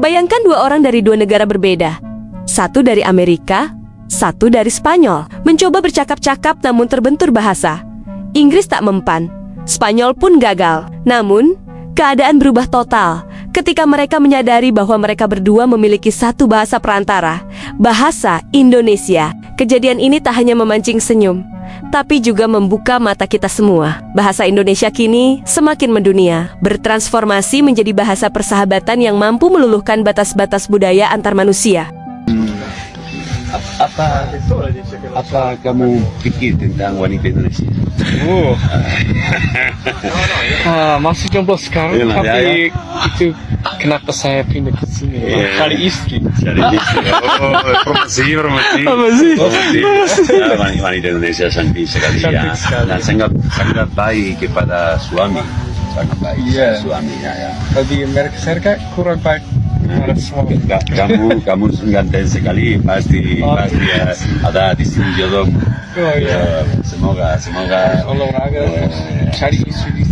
Bayangkan dua orang dari dua negara berbeda. Satu dari Amerika, satu dari Spanyol. Mencoba bercakap-cakap namun terbentur bahasa. Inggris tak mempan, Spanyol pun gagal. Namun, keadaan berubah total ketika mereka menyadari bahwa mereka berdua memiliki satu bahasa perantara, bahasa Indonesia. Kejadian ini tak hanya memancing senyum, tapi juga membuka mata kita semua. Bahasa Indonesia kini semakin mendunia, bertransformasi menjadi bahasa persahabatan yang mampu meluluhkan batas-batas budaya antar manusia. Apa kamu pikir tentang wanita Indonesia? Masih jomblo sekarang, Iya, tapi ya. itu kenapa saya pindah ke sini? Cari istri. Promosi. Wanita Indonesia cantik sekali ya. Cantik sekali. Dan sangat baik kepada suami. Sangat baik Iya. suaminya ya. Kalau di Amerika Serikat kurang baik pada suami. Kamu ganteng sekali, pasti ya, ada di sini jodoh. Oh iya. Semoga Olahraga, cari istri di